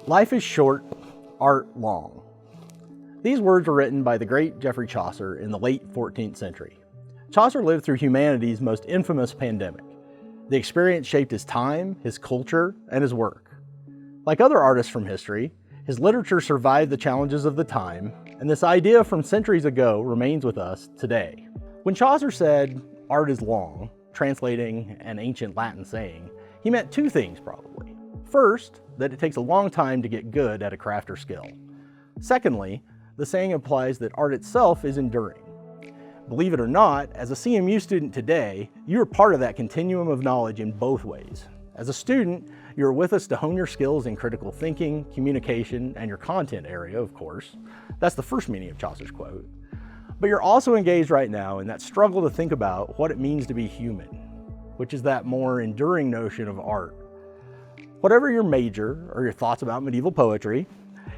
Life is short, art long. These words were written by the great Geoffrey Chaucer in the late 14th century. Chaucer lived through humanity's most infamous pandemic. The experience shaped his time, his culture, and his work. Like other artists from history, his literature survived the challenges of the time, and this idea from centuries ago remains with us today. When Chaucer said, "Art is long," translating an ancient Latin saying, he meant two things probably. First, that it takes a long time to get good at a craft or skill. Secondly, the saying implies that art itself is enduring. Believe it or not, as a CMU student today, you are part of that continuum of knowledge in both ways. As a student, you're with us to hone your skills in critical thinking, communication, and your content area, of course. That's the first meaning of Chaucer's quote. But you're also engaged right now in that struggle to think about what it means to be human, which is that more enduring notion of art. Whatever your major or your thoughts about medieval poetry,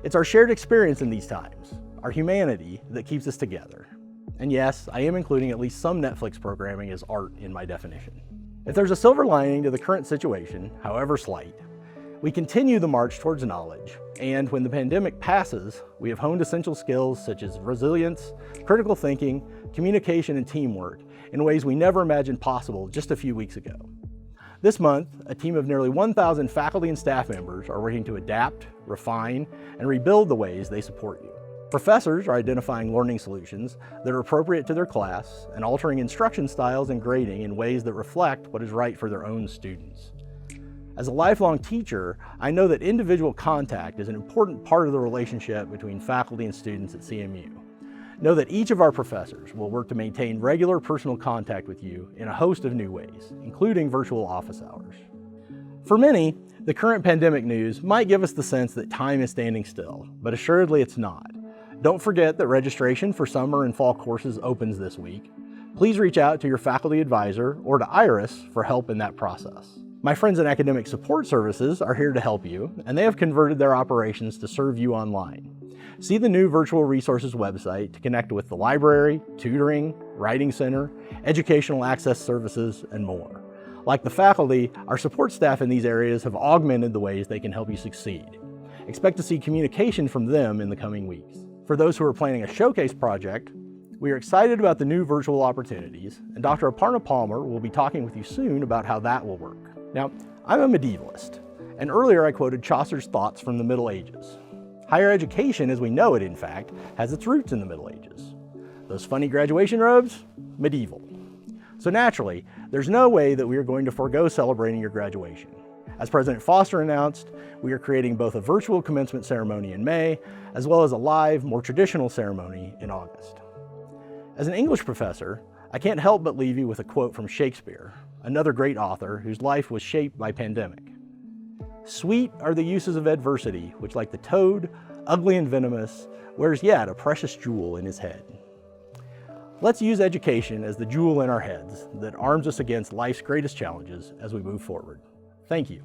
it's our shared experience in these times, our humanity, that keeps us together. And yes, I am including at least some Netflix programming as art in my definition. If there's a silver lining to the current situation, however slight, we continue the march towards knowledge, and when the pandemic passes, we have honed essential skills such as resilience, critical thinking, communication, and teamwork in ways we never imagined possible just a few weeks ago. This month, a team of nearly 1,000 faculty and staff members are working to adapt, refine, and rebuild the ways they support you. Professors are identifying learning solutions that are appropriate to their class and altering instruction styles and grading in ways that reflect what is right for their own students. As a lifelong teacher, I know that individual contact is an important part of the relationship between faculty and students at CMU. Know that each of our professors will work to maintain regular personal contact with you in a host of new ways, including virtual office hours. For many, the current pandemic news might give us the sense that time is standing still, but assuredly it's not. Don't forget that registration for summer and fall courses opens this week. Please reach out to your faculty advisor or to Iris for help in that process. My friends in Academic Support Services are here to help you, and they have converted their operations to serve you online. See the new Virtual Resources website to connect with the library, tutoring, writing center, educational access services, and more. Like the faculty, our support staff in these areas have augmented the ways they can help you succeed. Expect to see communication from them in the coming weeks. For those who are planning a showcase project, we are excited about the new virtual opportunities, and Dr. Aparna Palmer will be talking with you soon about how that will work. Now, I'm a medievalist, and earlier I quoted Chaucer's thoughts from the Middle Ages. Higher education, as we know it, in fact, has its roots in the Middle Ages. Those funny graduation robes? Medieval. So naturally, there's no way that we are going to forego celebrating your graduation. As President Foster announced, we are creating both a virtual commencement ceremony in May, as well as a live, more traditional ceremony in August. As an English professor, I can't help but leave you with a quote from Shakespeare, another great author whose life was shaped by pandemic. "Sweet are the uses of adversity, which like the toad, ugly and venomous, wears yet a precious jewel in his head." Let's use education as the jewel in our heads that arms us against life's greatest challenges as we move forward. Thank you.